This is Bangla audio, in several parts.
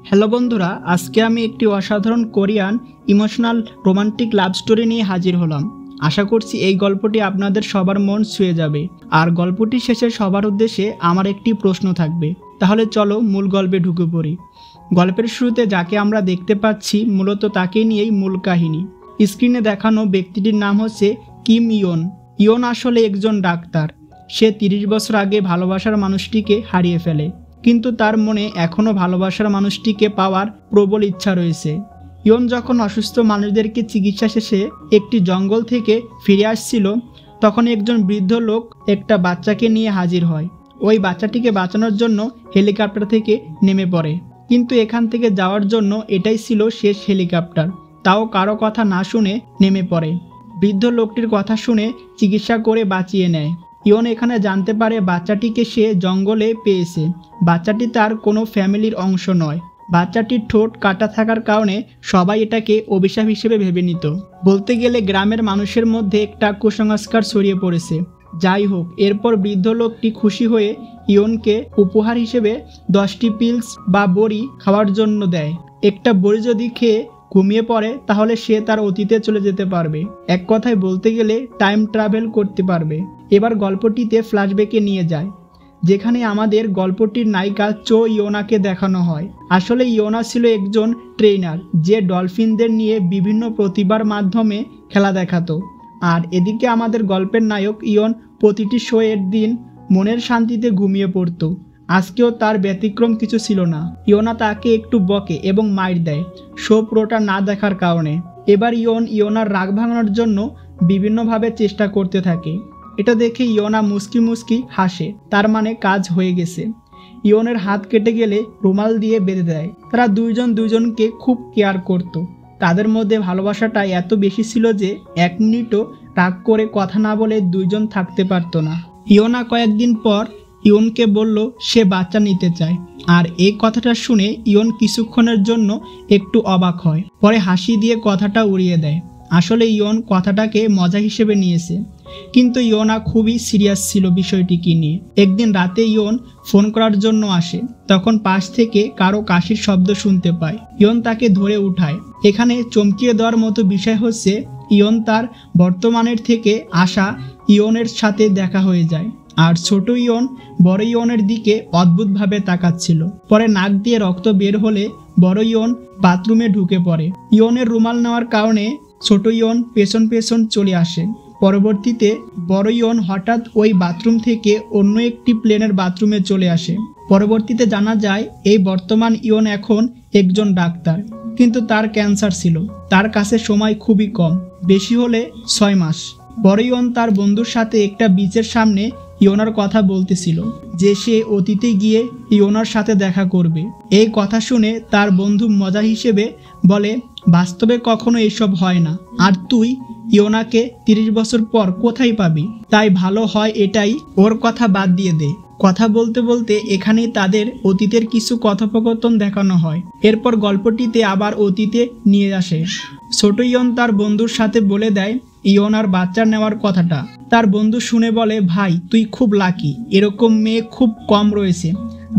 হ্যালো বন্ধুরা, আজকে আমি একটি অসাধারণ Korean emotional romantic love story নিয়ে হাজির হলাম। আশা করছি এই গল্পটি আপনাদের সবার মন ছুঁয়ে যাবে। আর গল্পটি শেষে সবার উদ্দেশ্যে আমার একটি প্রশ্ন থাকবে। তাহলে চলো মূল গল্পে ঢুকে পড়ি। গল্পের শুরুতে যাকে আমরা দেখতে পাচ্ছি মূলত তাকে নিয়েই মূল কাহিনী। স্ক্রিনে দেখানো ব্যক্তিটির নাম হচ্ছে কিম ইয়ন। ইয়ন আসলে একজন ডাক্তার। সে 30 বছর আগে ভালোবাসার মানুষটিকে হারিয়ে ফেলে, কিন্তু তার মনে এখনও ভালোবাসার মানুষটিকে পাওয়ার প্রবল ইচ্ছা রয়েছে। ইয়ন যখন অসুস্থ মানুষদেরকে চিকিৎসা শেষে একটি জঙ্গল থেকে ফিরে আসছিল, তখন একজন বৃদ্ধ লোক একটা বাচ্চাকে নিয়ে হাজির হয়। ওই বাচ্চাটিকে বাঁচানোর জন্য হেলিকপ্টার থেকে নেমে পড়ে, কিন্তু এখান থেকে যাওয়ার জন্য এটাই ছিল শেষ হেলিকপ্টার। তাও কারো কথা না শুনে নেমে পড়ে। বৃদ্ধ লোকটির কথা শুনে চিকিৎসা করে বাঁচিয়ে নেয়। ইয়ন এখানে জানতে পারে বাচ্চাটিকে সে জঙ্গলে পেয়েছে। বাচ্চাটি তার কোনো ফ্যামিলির অংশ নয়। বাচ্চাটির ঠোঁট কাটা থাকার কারণে সবাই এটাকে অভিশাপ হিসেবে ভেবে নিত। বলতে গেলে গ্রামের মানুষের মধ্যে একটা কুসংস্কার ছড়িয়ে পড়েছে। যাই হোক, এরপর বৃদ্ধ লোকটি খুশি হয়ে ইয়নকে উপহার হিসেবে 10টি পিলস বা বড়ি খাওয়ার জন্য দেয়। একটা বড়ি যদি খেয়ে ঘুমিয়ে পড়ে তাহলে সে তার অতীতে চলে যেতে পারবে। এক কথায় বলতে গেলে টাইম ট্রাভেল করতে পারবে। এবার গল্পটিতে ফ্ল্যাশব্যাকে নিয়ে যায়, যেখানে আমাদের গল্পটির নায়িকা চো ইয়োনাকে দেখানো হয়। আসলে ইয়োনা ছিল একজন ট্রেনার, যে ডলফিনদের নিয়ে বিভিন্ন প্রতিভার মাধ্যমে খেলা দেখাতো। আর এদিকে আমাদের গল্পের নায়ক ইয়ন প্রতিটি শো এর দিন মনের শান্তিতে ঘুমিয়ে পড়তো। আজকেও তার ব্যতিক্রম কিছু ছিল না। ইয়োনা তাকে একটু বকে এবং মাইর দেয় শো পুরোটা না দেখার কারণে। এবার ইয়োনার রাগ ভাঙানোর জন্য বিভিন্নভাবে চেষ্টা করতে থাকে। এটা দেখে ইয়োনা মুস্কি মুস্কি হাসে, তার মানে কাজ হয়ে গেছে। ইয়নের হাত কেটে গেলে রুমাল দিয়ে বেঁধে দেয়। তারা দুইজন দুইজনকে খুব কেয়ার করত। তাদের মধ্যে ভালোবাসাটা এত বেশি ছিল যে 1 মিনিটও রাগ করে কথা না বলে দুইজন থাকতে পারতো না। ইয়োনা কয়েকদিন পর ইয়নকে বলল সে বাচ্চা নিতে চায়। আর এই কথাটা শুনে ইয়ন কিছুক্ষণের জন্য একটু অবাক হয়, পরে হাসি দিয়ে কথাটা উড়িয়ে দেয়। আসলে ইয়ন কথাটাকে মজা হিসেবে নিয়েছে, কিন্তু ইয়োনা খুবই সিরিয়াস ছিল বিষয়টিকে নিয়ে। একদিন রাতে ইয়ন ফোন করার জন্য আসে, তখন পাশ থেকে কারো কাশির শব্দ শুনতে পায়। ইয়ন তাকে ধরে উঠায়। এখানে চমকিয়ে দেওয়ার মতো বিষয় হচ্ছে ইয়ন তার বর্তমানের থেকে আসা ইয়নের সাথে দেখা হয়ে যায়। আর ছোট ইয়ন বড় ইয়নের দিকে অদ্ভুতভাবে তাকাচ্ছিল। পরে নাক দিয়ে রক্ত বের হলে বড় ইয়ন বাথরুমে ঢুকে পড়ে। ইয়নের রুমাল নেওয়ার কারণে ছোট ইয়ন পেছন পেছন চলে আসে। পরবর্তীতে বড় ইয়ন হঠাৎ ওই বাথরুম থেকে অন্য একটি প্লেনের বাথরুমে চলে আসে। পরবর্তীতে জানা যায় এই বর্তমান ইয়ন এখন একজন ডাক্তার, কিন্তু তার ক্যান্সার ছিল। তার কাছে সময় খুবই কম, বেশি হলে 6 মাস। বড় ইয়ন তার বন্ধুর সাথে একটা বিচের সামনে ইয়োনার কথা বলতেছিল, যে সে অতীতে গিয়ে ইয়োনার সাথে দেখা করবে। এই কথা শুনে তার বন্ধু মজা হিসেবে বলে, বাস্তবে কখনো এসব হয় না, আর তুই ইয়োনাকে 30 বছর পর কোথায় পাবি? তাই ভালো হয় এটাই, ওর কথা বাদ দিয়ে দে। কথা বলতে বলতে এখানেই তাদের অতীতের কিছু কথোপকথন দেখানো হয়। এরপর গল্পটিতে আবার অতীতে নিয়ে আসে। ছোট ইয়ন তার বন্ধুর সাথে বলে দেয় ইয়োনার বাচ্চা নেওয়ার কথাটা। তার বন্ধু শুনে বলে, ভাই তুই খুব লাকি, এরকম মেয়ে খুব কম রয়েছে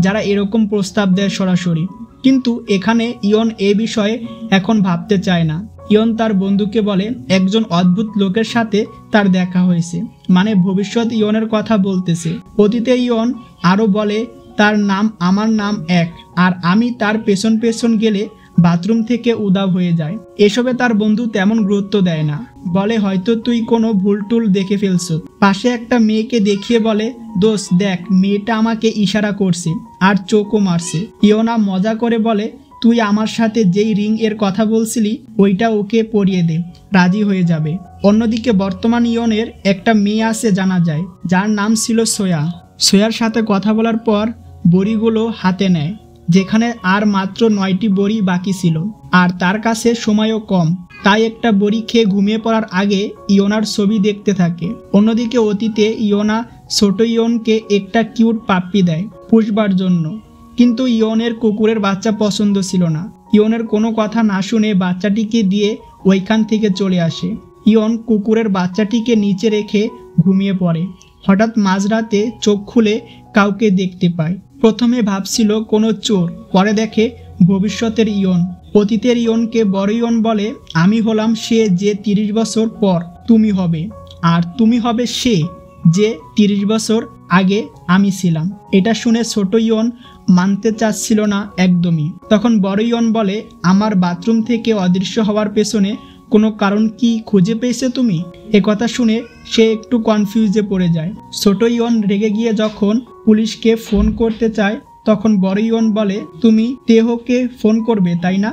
যারা এরকম প্রস্তাব দেয় সরাসরি। কিন্তু এখানে ইয়ন এ বিষয়ে এখন ভাবতে চায় না। ইয়ন তার বন্ধুকে বলে একজন অদ্ভুত লোকের সাথে তার দেখা হয়েছে, মানে ভবিষ্যৎ ইয়নের কথা বলতেছে। অতীতে ইয়ন আরও বলে তার নাম আমার নাম এক, আর আমি তার পেছন পেছন গেলে বাথরুম থেকে উধাও হয়ে যায়। এসবে তার বন্ধু তেমন গুরুত্ব দেয় না, বলে হয়তো তুই কোনো ভুল টুল দেখে ফেলছ। পাশে একটা মেয়েকে দেখিয়ে বলে, দোস্ত দেখ, মেয়েটা আমাকে ইশারা করছে আর চোখও মারছে। ইয়োনা মজা করে বলে, তুই আমার সাথে যেই রিং এর কথা বলছিলি ওইটা ওকে পরিয়ে দে, রাজি হয়ে যাবে। অন্যদিকে বর্তমান ইয়নের একটা মেয়ে আছে জানা যায়, যার নাম ছিল সোয়া। সোয়ার সাথে কথা বলার পর বড়িগুলো হাতে নেয়, যেখানে আর মাত্র 9টি বড়ি বাকি ছিল, আর তার কাছে সময়ও কম। তাই একটা বড়ি খেয়ে ঘুমিয়ে পড়ার আগে ইয়োনার ছবি দেখতে থাকে। অন্যদিকে অতীতে ইয়োনা ছোট ইয়নকে একটা কিউট পাপ্পি দেয় পুষবার জন্য, কিন্তু ইয়নের কুকুরের বাচ্চা পছন্দ ছিল না। ইয়নের কোনো কথা না শুনে বাচ্চাটিকে দিয়ে ওইখান থেকে চলে আসে। ইয়ন কুকুরের বাচ্চাটিকে নিচে রেখে ঘুমিয়ে পড়ে। হঠাৎ মাঝরাতে চোখ খুলে কাউকে দেখতে পায়। প্রথমে ভাবছিল কোনো চোর, পরে দেখে ভবিষ্যতের ইয়ন। অতীতের ইয়নকে বড় ইয়ন বলে, আমি হলাম সে যে 30 বছর পর তুমি হবে, আর তুমি হবে সে যে 30 বছর আগে আমি ছিলাম। এটা শুনে ছোট ইয়ন মানতে চাচ্ছিল না একদমই। তখন বড় ইয়ন বলে, আমার বাথরুম থেকে অদৃশ্য হওয়ার পেছনে কোনো কারণ কি খুঁজে পেয়েছে তুমি? কথা শুনে সে একটু কনফিউজে পড়ে যায়। ছোট ইয়ন রেগে গিয়ে যখন পুলিশকে ফোন করতে চায়, তখন বড় ইয়ন বলে, তুমি তেহকে ফোন করবে তাই না?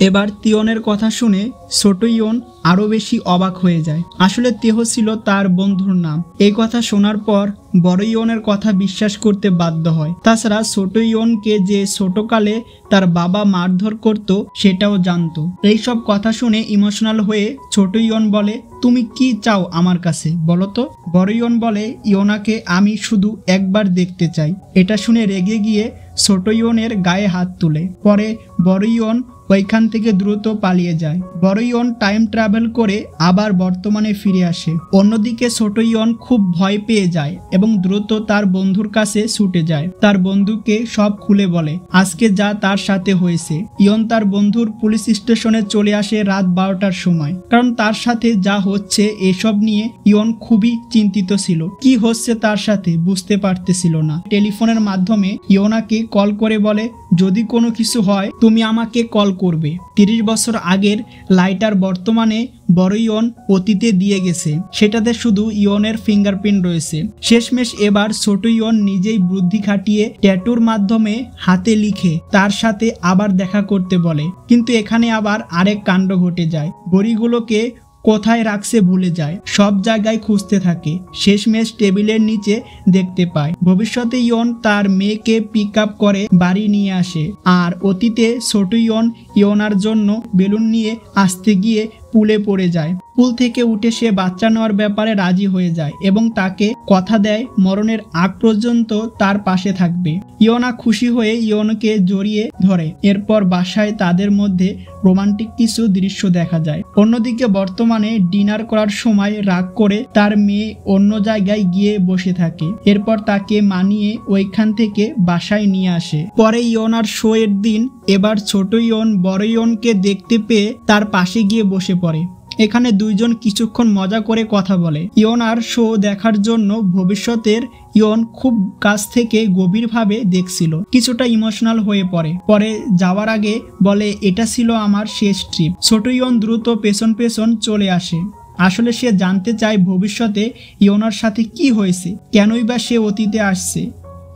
এবার তিয়নের কথা শুনে ছোট ইয়ন আরো বেশি অবাক হয়ে যায়। আসলে তেহ ছিল তার বন্ধুর নাম। এই কথা শোনার পর বড় ইয়নের কথা বিশ্বাস করতে বাধ্য হয়। তাছাড়া ছোট ইয়নকে যে ছোটকালে তার বাবা মারধর করত সেটাও জানতো। এইসব কথা শুনে ইমোশনাল হয়ে ছোট ইয়ন বলে, তুমি কি চাও আমার কাছে বলো তো? বড় ইয়ন বলে, ইয়নাকে আমি শুধু একবার দেখতে চাই। এটা শুনে রেগে গিয়ে ছোট ইয়নের গায়ে হাত তুলে। পরে বড় ইয়ন ওইখান থেকে দ্রুত পালিয়ে যায়। বড় ইয়ন টাইম ট্রাভেল করে আবার বর্তমানে ফিরে আসে। অন্যদিকে ছোট ইয়ন খুব ভয় পেয়ে যায় এবং দ্রুত তার বন্ধুর কাছে ছুটে যায়। তার বন্ধুকে সব খুলে বলে আজকে যা তার সাথে হয়েছে। ইয়ন তার বন্ধুর পুলিশ স্টেশনে চলে আসে রাত 12টার সময়, কারণ তার সাথে যা হচ্ছে এসব নিয়ে ইয়ন খুবই চিন্তিত ছিল। কি হচ্ছে তার সাথে বুঝতে পারতেছিল না। টেলিফোনের মাধ্যমে ইয়নাকে কল করে বলে, যদি কোনো কিছু হয় তুমি আমাকে কল করবে। 30 বছর আগের লাইটার বর্তমানে বড় ইয়ন অতীতে দিয়ে গেছে, সেটাতে শুধু ইয়নের ফিঙ্গারপ্রিন্ট রয়েছে। শেষমেশ এবার ছোট ইয়ন নিজেই বুদ্ধি খাটিয়ে ট্যাটুর মাধ্যমে হাতে লিখে তার সাথে আবার দেখা করতে বলে। কিন্তু এখানে আবার আরেক কাণ্ড ঘটে যায়। বড়িগুলোকে কোথায় রাখছে ভুলে যায়, সব জায়গায় খুঁজতে থাকে। শেষমেশ টেবিলের নিচে দেখতে পায়। ভবিষ্যতে ইয়ন তার মেয়েকে পিক আপ করে বাড়ি নিয়ে আসে, আর অতীতে ছোট ইয়ন ইয়নার জন্য বেলুন নিয়ে আসতে গিয়ে পুলে পড়ে যায়। পুল থেকে উঠে সে বাচ্চা নেওয়ার ব্যাপারে রাজি হয়ে যায় এবং তাকে কথা দেয় মরণের আগ পর্যন্ত তার পাশে থাকবে। ইয়না খুশি হয়ে ইয়নকে জড়িয়ে ধরে। এরপর বাসায় তাদের মধ্যে রোমান্টিক কিছু দৃশ্য দেখা যায়। অন্যদিকে বর্তমানে ডিনার করার সময় রাগ করে তার মেয়ে অন্য জায়গায় গিয়ে বসে থাকে। এরপর তাকে মানিয়ে ওইখান থেকে বাসায় নিয়ে আসে। পরে ইয়নার শো এর দিন এবার ছোট ইয়ন বড় ইয়নকে দেখতে পেয়ে তার পাশে গিয়ে বসে পড়ে। এখানে দুইজন কিছুক্ষণ মজা করে কথা বলে। ইয়নার শো দেখার জন্য ভবিষ্যতের ইয়ন খুব কাছ থেকে গভীরভাবে দেখছিল, কিছুটা ইমোশনাল হয়ে পড়ে। পরে যাওয়ার আগে বলে, এটা ছিল আমার শেষ ট্রিপ। ছোট ইয়ন দ্রুত পেছন পেছন চলে আসে। আসলে সে জানতে চায় ভবিষ্যতে ইয়নার সাথে কি হয়েছে, কেনই বা সে অতীতে আসছে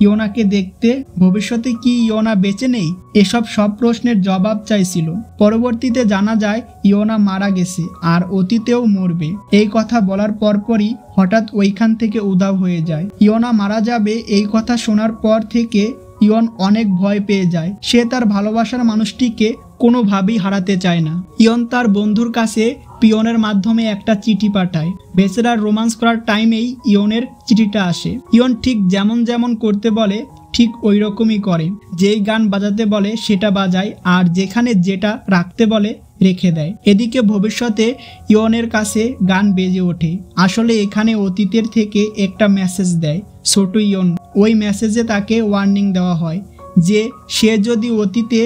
ইয়নাকে দেখতে। ভবিষ্যতে কি ইয়না বেঁচে নেই? এসব সব প্রশ্নের জবাব চাইছিল। পরবর্তীতে জানা যায় ইয়না মারা গেছে আর অতীতেও মরবে। এই কথা বলার পরপরই হঠাৎ ওইখান থেকে উধাও হয়ে যায়। ইয়না মারা যাবে এই কথা শোনার পর থেকে ইয়ন অনেক ভয় পেয়ে যায়। সে তার ভালোবাসার মানুষটিকে কোনোভাবেই হারাতে চায় না। ইয়ন তার বন্ধুর কাছে পিয়নের মাধ্যমে একটা চিঠি পাঠায়। বেচারার রোমান্স করার টাইমেই ইয়নের চিঠিটা আসে। ইয়ন ঠিক যেমন যেমন করতে বলে ঠিক ওই রকমই করে। যেই গান বাজাতে বলে সেটা বাজায়, আর যেখানে যেটা রাখতে বলে রেখে দেয়। এদিকে ভবিষ্যতে ইয়নের কাছে গান বেজে ওঠে। আসলে এখানে অতীতের থেকে একটা মেসেজ দেয় ছোট ইয়ন। ওই মেসেজে তাকে ওয়ার্নিং দেওয়া হয় যে সে যদি অতীতে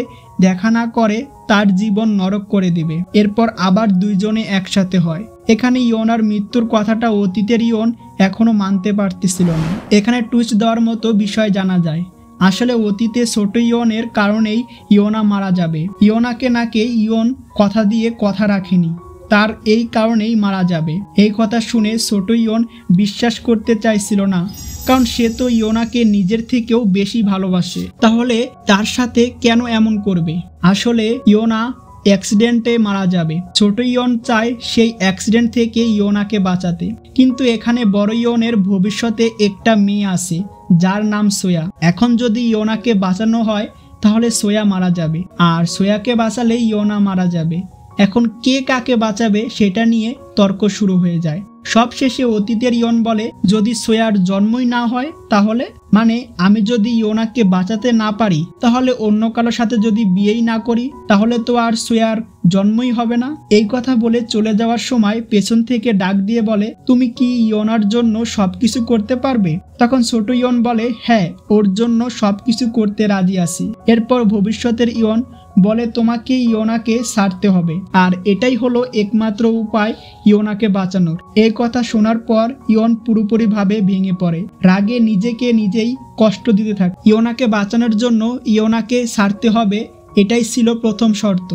দেখা না করে তার জীবন নরক করে দিবে। এরপর আবার দুইজনে একসাথে হয়। এখানে ইয়নার মৃত্যুর কথাটা অতীতের ইয়ন এখনো মানতে পারতেছিল না। এখানে টুইস্ট দেওয়ার মতো বিষয় জানা যায়। আসলে অতীতে ছোট ইয়নের কারণেই ইয়না মারা যাবে। ইয়নাকে নাকি ইয়ন কথা দিয়ে কথা রাখেনি, তার এই কারণেই মারা যাবে। এই কথা শুনে ছোট ইয়ন বিশ্বাস করতে চাইছিল না, কারণ সে তো ইয়নাকে নিজের থেকেও বেশি ভালোবাসে। তাহলে তার সাথে কেন এমন করবে? আসলে ইয়না অ্যাক্সিডেন্টে মারা যাবে। ছোট ইয়ন চায় সেই অ্যাক্সিডেন্ট থেকে ইয়নাকে বাঁচাতে, কিন্তু এখানে বড় ইয়নের ভবিষ্যতে একটা মেয়ে আছে যার নাম সোয়া। এখন যদি ইয়নাকে বাঁচানো হয় তাহলে সোয়া মারা যাবে, আর সোয়াকে বাঁচালে ইয়না মারা যাবে। এখন কে কাকে বাঁচাবে সেটা নিয়ে তর্ক শুরু হয়ে যায়। সবশেষে অতীতের ইয়ন বলে, যদি সোয়ার জন্মই না হয় তাহলে, মানে আমি যদি ইয়নাকে বাঁচাতে না পারি তাহলে অন্য কারোর সাথে যদি বিয়েই না করি তাহলে তো আর সোয়ার জন্মই হবে না। এই কথা বলে চলে যাওয়ার সময় পেছন থেকে ডাক দিয়ে বলে, তুমি কি ইয়নার জন্য সবকিছু করতে পারবে? তখন ছোট ইয়ন বলে, হ্যাঁ, ওর জন্য সবকিছু করতে রাজি আছি। এরপর ভবিষ্যতের ইয়ন বলে তোমাকে ইয়োনাকে ছাড়তে হবে, আর এটাই হলো একমাত্র উপায় ইয়োনাকে বাঁচানোর। এই কথা শোনার পর ইয়ন পুরোপুরিভাবে ভেঙে পড়ে, রাগে নিজেকে নিজেই কষ্ট দিতে থাকে। ইয়োনাকে বাঁচানোর জন্য ইয়োনাকে ছাড়তে হবে, এটাই ছিল প্রথম শর্ত।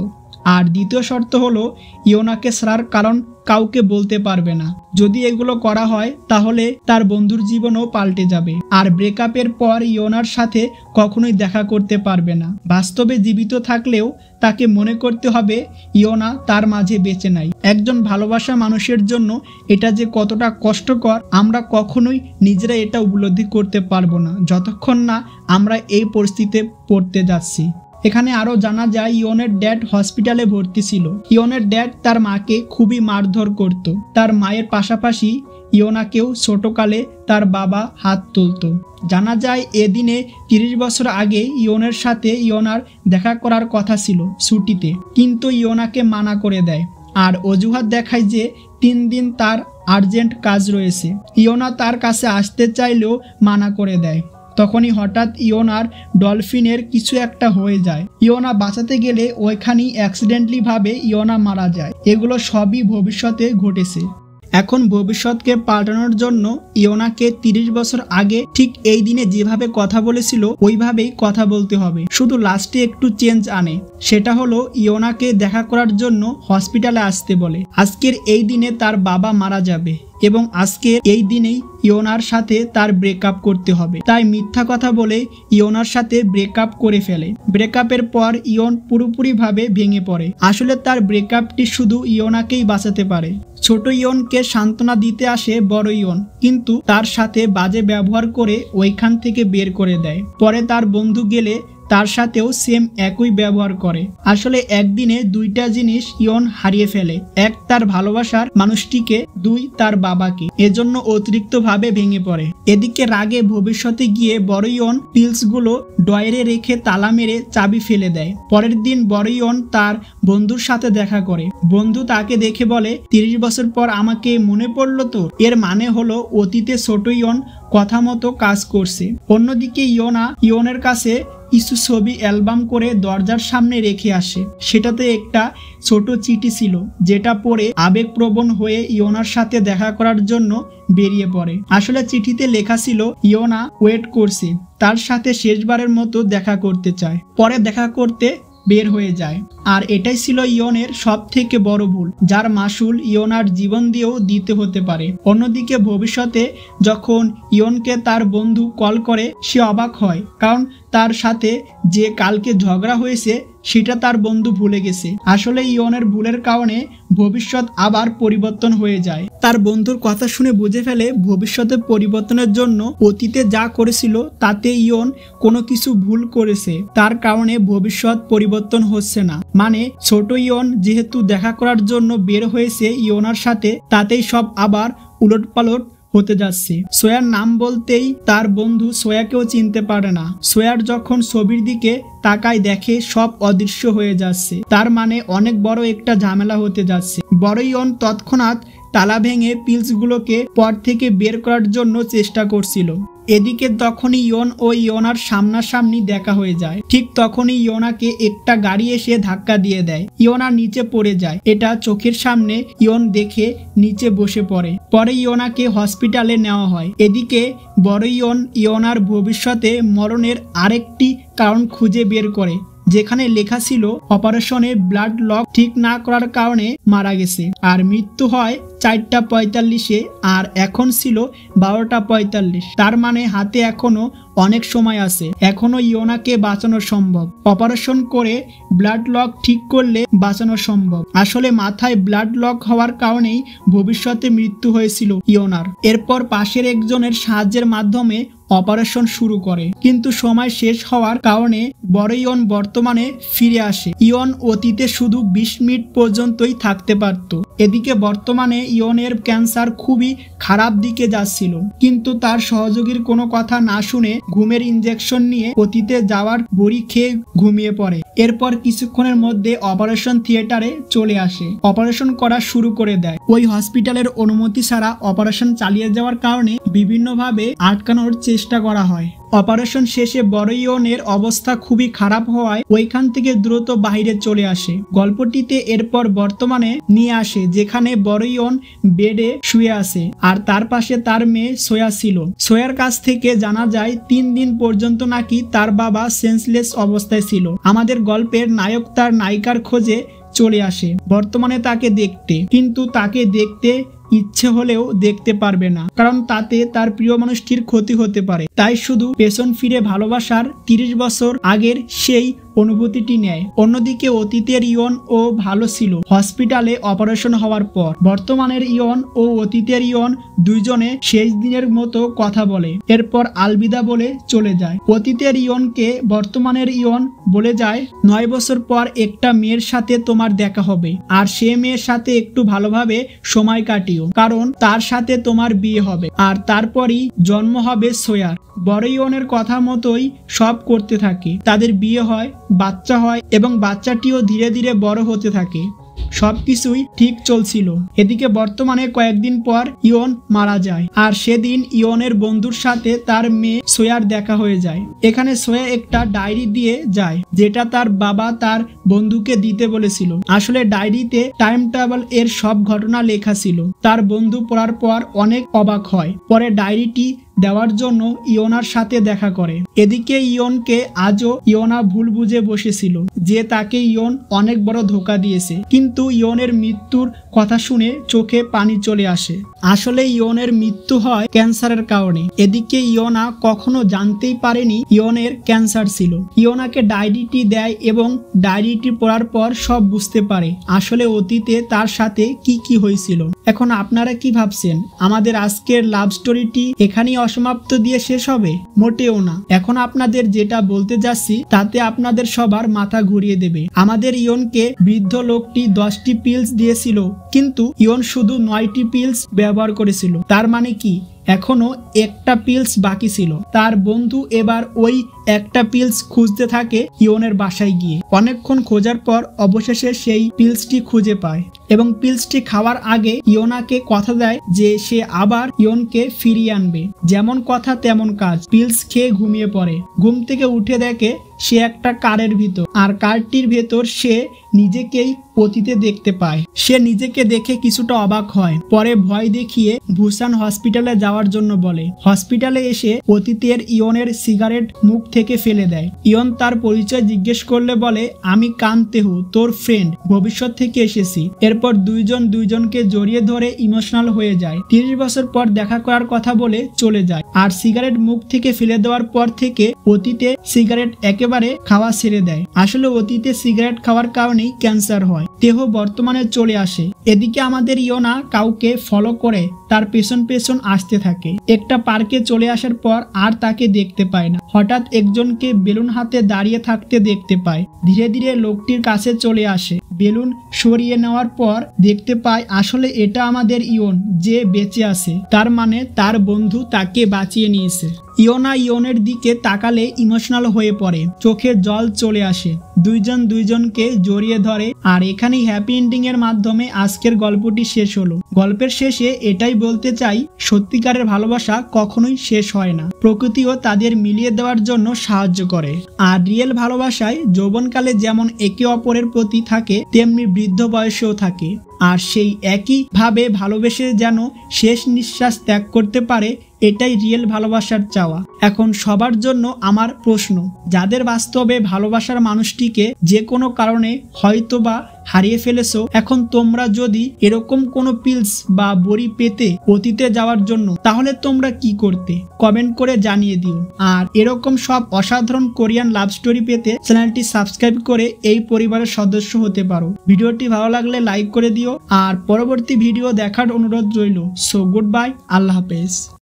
আর দ্বিতীয় শর্ত হলো ইয়োনাকে ছাড়ার কারণ কাউকে বলতে পারবে না। যদি এগুলো করা হয় তাহলে তার বন্ধুর জীবনও পাল্টে যাবে। আর ব্রেকআপের পর ইয়োনার সাথে কখনোই দেখা করতে পারবে না। বাস্তবে জীবিত থাকলেও তাকে মনে করতে হবে ইয়োনা তার মাঝে বেঁচে নাই। একজন ভালোবাসা মানুষের জন্য এটা যে কতটা কষ্টকর আমরা কখনোই নিজেরা এটা উপলব্ধি করতে পারবো না যতক্ষণ না আমরা এই পরিস্থিতিতে পড়তে যাচ্ছি। এখানে আরো জানা যায় ইয়নের ড্যাড হসপিটালে ভর্তি ছিল। ইয়নের ড্যাড তার মাকে খুবই মারধর করত। তার মায়ের পাশাপাশি ইয়োনাকেও ছোটকালে তার বাবা হাত তুলত। জানা যায় এদিনে 30 বছর আগে ইয়নের সাথে ইয়োনার দেখা করার কথা ছিল ছুটিতে, কিন্তু ইয়োনাকে মানা করে দেয় আর অজুহাত দেখায় যে 3 দিন তার আর্জেন্ট কাজ রয়েছে। ইয়োনা তার কাছে আসতে চাইলেও মানা করে দেয়। তখনই হঠাৎ ইয়োনার ডলফিনের কিছু একটা হয়ে যায়। ইয়োনা বাঁচাতে গেলে ওইখানেই অ্যাক্সিডেন্টলি ভাবে ইয়োনা মারা যায়। এগুলো সবই ভবিষ্যতে ঘটেছে। এখন ভবিষ্যৎকে পাল্টানোর জন্য ইয়োনাকে 30 বছর আগে ঠিক এই দিনে যেভাবে কথা বলেছিল ওইভাবেই কথা বলতে হবে, শুধু লাস্টে একটু চেঞ্জ আনে। সেটা হলো ইয়োনাকে দেখা করার জন্য হসপিটালে আসতে বলে। আজকের এই দিনে তার বাবা মারা যাবে এবং আজকের এই দিনেই ইয়োনার সাথে তার ব্রেকআপ করতে হবে। তাই মিথ্যা কথা বলে ইয়োনার সাথে ব্রেকআপ করে ফেলে। ব্রেকআপের পর ইয়ন পুরোপুরিভাবে ভেঙে পড়ে। আসলে তার ব্রেকআপটি শুধু ইয়োনাকেই বাঁচাতে পারে। ছোট ইয়নকে সান্ত্বনা দিতে আসে বড় ইয়ন, কিন্তু তার সাথে বাজে ব্যবহার করে ওইখান থেকে বের করে দেয়। পরে তার বন্ধু গেলে তার সাথেও সেম একই ব্যবহার করে। আসলে একদিনে দুইটা জিনিস ইয়ন হারিয়ে ফেলে, এক তার ভালোবাসার মানুষটিকে, দুই তার বাবাকে। এজন্য অতিরিক্ত ভাবে ভেঙে পড়ে। এদিকে রাগে ভবিষ্যতে গিয়ে বড় ইয়ন পিলসগুলো ড্রয়ারে রেখে তালা মেরে চাবি ফেলে দেয়। পরের দিন বড় ইয়ন তার বন্ধুর সাথে দেখা করে। বন্ধু তাকে দেখে বলে 30 বছর পর আমাকে মনে পড়লো তো। এর মানে হলো অতীতে ছোট ইয়ন কথা মতো কাজ করছে। অন্যদিকে ইয়নের কাছে কিছু ছবি অ্যালবাম করে দরজার সামনে রেখে আসে। সেটাতে একটা ছোট চিঠি ছিল, যেটা পড়ে আবেগপ্রবণ হয়ে ইয়োনার সাথে দেখা করার জন্য বেরিয়ে পড়ে। আসলে চিঠিতে লেখা ছিল ইয়োনা ওয়েট করছে, তার সাথে শেষবারের মতো দেখা করতে চায়। পরে দেখা করতে বের হয়ে যায়। আর এটাই ছিল ইয়নের সব থেকে বড় ভুল, যার মাসুল ইয়োনার জীবন দিয়েও দিতে হতে পারে। অন্যদিকে ভবিষ্যতে যখন ইয়নকে তার বন্ধু কল করে সে অবাক হয়, কারণ তার সাথে যে কালকে ঝগড়া হয়েছে সেটা তার বন্ধু ভুলে গেছে। আসলে ইয়নের ভুলের কারণে ভবিষ্যৎ আবার পরিবর্তন হয়ে যায়। তার বন্ধুর কথা শুনে বুঝে ফেলে ভবিষ্যতে পরিবর্তনের জন্য অতীতে যা করেছিল তাতে ইয়ন কোনো কিছু ভুল করেছে, তার কারণে ভবিষ্যৎ পরিবর্তন হচ্ছে না। মানে ছোট ইয়ন যেহেতু দেখা করার জন্য বের হয়েছে ইয়োনার সাথে, তাতেই সব আবার উলটপালট হতে যাচ্ছে। সোয়ার নাম বলতেই তার বন্ধু সোয়াকেও চিনতে পারে না। সোয়ার যখন ছবির দিকে তাকায় দেখে সব অদৃশ্য হয়ে যাচ্ছে, তার মানে অনেক বড় একটা ঝামেলা হতে যাচ্ছে। বড় ইয়ন তৎক্ষণাৎ তালা ভেঙে পিলসগুলোকে পর থেকে বের করার জন্য চেষ্টা করছিল। এদিকে তখনই ইয়ন ও ইয়োনার সামনাসামনি দেখা হয়ে যায়। ঠিক তখনই ইয়োনাকে একটা গাড়ি এসে ধাক্কা দিয়ে দেয়। ইয়োনা নিচে পড়ে যায়। এটা চোখের সামনে ইয়ন দেখে নিচে বসে পড়ে। পরে ইয়োনাকে হসপিটালে নেওয়া হয়। এদিকে বড় ইয়ন ইয়োনার ভবিষ্যতে মরণের আরেকটি কারণ খুঁজে বের করে, যেখানে লেখা ছিল অপারেশনে ব্লাড লক ঠিক না করার কারণে মারা গেছে। আর মৃত্যু হয় 4:45-এ, আর এখন ছিল 12:45। তার মানে হাতে এখনো অনেক সময় আছে, এখনো ইয়োনাকে বাঁচানো সম্ভব। অপারেশন করে ব্লাড লক ঠিক করলে বাঁচানো সম্ভব। আসলে মাথায় ব্লাড লক হওয়ার কারণেই ভবিষ্যতে মৃত্যু হয়েছিল ইয়োনার। এরপর পাশের একজনের সাহায্যের মাধ্যমে অপারেশন শুরু করে, কিন্তু সময় শেষ হওয়ার কারণে বড় ইয়ন বর্তমানে ফিরে আসে। ইয়ন অতীতে শুধু 20 মিনিট পর্যন্তই থাকতে পারত। এদিকে বর্তমানে ইয়নের ক্যান্সার খুবই খারাপ দিকে যাচ্ছিল, কিন্তু তার সহযোগীর কোনো কথা না শুনে ঘুমের ইনজেকশন নিয়ে অতীতে যাওয়ার বড়ি খেয়ে ঘুমিয়ে পড়ে। এরপর কিছুক্ষণের মধ্যে অপারেশন থিয়েটারে চলে আসে, অপারেশন করা শুরু করে দেয়। ওই হসপিটালের অনুমতি ছাড়া অপারেশন চালিয়ে যাওয়ার কারণে বিভিন্নভাবে আটকানোর চেষ্টা করা হয়। অপারেশন শেষে বড় ইয়নের অবস্থা খুবই খারাপ হওয়ায় ওইখান থেকে দ্রুত বাইরে চলে আসে। গল্পটিতে এরপর বর্তমানে নিয়ে আসে, যেখানে বড় ইয়ন বেডে শুয়ে আছে আর তার পাশে তার মেয়ে সোয়া ছিল। সোয়ার কাছ থেকে জানা যায় 3 দিন পর্যন্ত নাকি তার বাবা সেন্সলেস অবস্থায় ছিল। আমাদের গল্পের নায়ক তার নায়িকার খোঁজে চলে আসে বর্তমানে তাকে দেখতে, কিন্তু তাকে দেখতে ইচ্ছে হলেও দেখতে পারবে না, কারণ তাতে তার প্রিয় মানুষটির ক্ষতি হতে পারে। তাই শুধু পেছন ফিরে ভালোবাসার 30 বছর আগের সেই অনুভূতিটি নেয়। অন্যদিকে অতীতের ইয়ন ও ভালো ছিল হসপিটালে অপারেশন হওয়ার পর। বর্তমানের ইয়ন ও অতীতের ইয়ন দুইজনে শেষ দিনের মতো কথা বলে, এরপর আলবিদা বলে চলে যায়। অতীতের ইয়নকে বর্তমানের ইয়ন বলে যায়, 9 বছর পর একটা মেয়ের সাথে তোমার দেখা হবে, আর সে মেয়ের সাথে একটু ভালোভাবে সময় কাটিও, কারণ তার সাথে তোমার বিয়ে হবে আর তারপরই জন্ম হবে সোয়ার। বড় ইয়নের কথা মতোই সব করতে থাকে, তাদের বিয়ে হয়, বাচ্চা হয় এবং বাচ্চাটিও ধীরে ধীরে বড় হতে থাকে। সবকিছুই ঠিক চলছিল। এদিকে বর্তমানে কয়েকদিন পর ইয়ন মারা যায়, আর সেদিন ইয়নের বন্ধুর সাথে তার মেয়ে সোয়ার দেখা হয়ে যায়। এখানে সোয়া একটা ডায়েরি দিয়ে যায়, যেটা তার বাবা তার বন্ধুকে দিতে বলেছিল। আসলে ডায়েরিতে টাইম ট্রাভেল এর সব ঘটনা লেখা ছিল। তার বন্ধু পড়ার পর অনেক অবাক হয়। পরে ডায়েরিটি দেওয়ার জন্য ইয়োনার সাথে দেখা করে। এদিকে ইয়নকে আজও ইয়োনা ভুল বুঝে বসেছিল যে তাকে ইয়ন অনেক বড় ধোঁকা দিয়েছে, কিন্তু ইয়নের মৃত্যুর কথা শুনে চোখে পানি চলে আসে। আসলে ইয়নের মৃত্যু হয় ক্যান্সারের কারণে। এদিকে ইয়োনা কখনো জানতেই পারেনি ইয়নের ক্যান্সার ছিল। ইয়োনাকে ডায়েরিটি দেয় এবং ডায়েরিটি পড়ার পর সব বুঝতে পারে আসলে অতীতে তার সাথে কি কি হয়েছিল। এখন আপনারা কি ভাবছেন, আমাদের আজকের লাভ স্টোরিটি এখানেই অসমাপ্ত দিয়ে শেষ হবে? মোটেও না। এখন আপনাদের যেটা বলতে যাচ্ছি তাতে আপনাদের সবার মাথা ঘুরিয়ে দেবে। আমাদের ইয়নকে বৃদ্ধ লোকটি 10টি পিলস দিয়েছিল, কিন্তু ইয়ন শুধু 9টি পিলস ব্যবহার করেছিল। তার মানে কি এখনো একটা পিলস বাকি ছিল। তার বন্ধু এবার ওই একটা পিলস খুঁজতে থাকে ইয়নের বাসায় গিয়ে। অনেকক্ষণ খোঁজার পর অবশেষে সেই পিলসটি খুঁজে পায় এবং পিলসটি খাওয়ার আগে ইয়োনাকে কথা দেয় যে সে আবার ইয়নকে ফিরিয়ে আনবে। যেমন কথা তেমন কাজ। পিলস খেয়ে ঘুমিয়ে পড়ে। ঘুম থেকে উঠে দেখে সে একটা কারের ভিতর, আর কারটির ভেতর সে নিজেকেই অতীতে দেখতে পায়। সে নিজেকে দেখে কিছুটা অবাক হয়। পরে ভয় দেখিয়ে বুসান হসপিটালে যাওয়ার জন্য বলে। হসপিটালে এসে অতীতের ইয়নের সিগারেট মুখ থেকে ফেলে দেয়। ইয়ন তার পরিচয় জিজ্ঞেস করলে বলে, আমি কান্তেহু, তোর ফ্রেন্ড, ভবিষ্যৎ থেকে এসেছি। এরপর দুইজনকে জড়িয়ে ধরে ইমোশনাল হয়ে যায়। 30 বছর পর দেখা করার কথা বলে চলে যায়। আর সিগারেট মুখ থেকে ফেলে দেওয়ার পর থেকে অতীতে সিগারেট একেবারে খাওয়া ছেড়ে দেয়। আসলে অতীতে সিগারেট খাওয়ার কারণেই ক্যান্সার হয়। দেহ বর্তমানে চলে আসে। এদিকে আমাদের ইয়োনা কাউকে ফলো করে তার পেছন পেছন আসতে থাকে। একটা পার্কে চলে আসার পর আর তাকে দেখতে পায় না। হঠাৎ একজনকে বেলুন হাতে দাঁড়িয়ে থাকতে দেখতে পায়। ধীরে ধীরে লোকটির কাছে চলে আসে। বেলুন সরিয়ে নেওয়ার পর দেখতে পায় আসলে এটা আমাদের ইয়ন, যে বেঁচে আছে। তার মানে তার বন্ধু তাকে বাঁচিয়ে নিয়েছে। ইয়োনা ইয়নের দিকে তাকালে ইমোশনাল হয়ে পড়ে, চোখে জল চলে আসে। দুইজনকে জড়িয়ে ধরে। আর এখানেই হ্যাপি এন্ডিং এর মাধ্যমে আজকের গল্পটি শেষ হলো। গল্পের শেষে এটাই বলতে চাই, সত্যিকারের ভালোবাসা কখনোই শেষ হয় না। প্রকৃতিও তাদের মিলিয়ে দেওয়ার জন্য সাহায্য করে। আর রিয়েল ভালোবাসায় যৌবনকালে যেমন একে অপরের প্রতি থাকে, তেমনি বৃদ্ধ বয়সেও থাকে। আর সেই একই ভাবে ভালোবেসে যেন শেষ নিঃশ্বাস ত্যাগ করতে পারে, এটাই রিয়েল ভালোবাসার চাওয়া। এখন সবার জন্য আমার প্রশ্ন, যাদের বাস্তবে ভালোবাসার মানুষটিকে যে কোনো কারণে হয়তোবা হারিয়ে ফেলেছো, এখন তোমরা যদি এরকম কোনো পিলস বা বড়ি পেতে অতীতে যাওয়ার জন্য, তাহলে তোমরা কি করতে? কমেন্ট করে জানিয়ে দিও। আর এরকম সব অসাধারণ কোরিয়ান লাভ স্টোরি পেতে চ্যানেলটি সাবস্ক্রাইব করে এই পরিবারের সদস্য হতে পারো। ভিডিওটি ভালো লাগলে লাইক করে দিও। আর পরবর্তী ভিডিও দেখার অনুরোধ রইল। সো গুড বাই, আল্লাহ হাফেজ।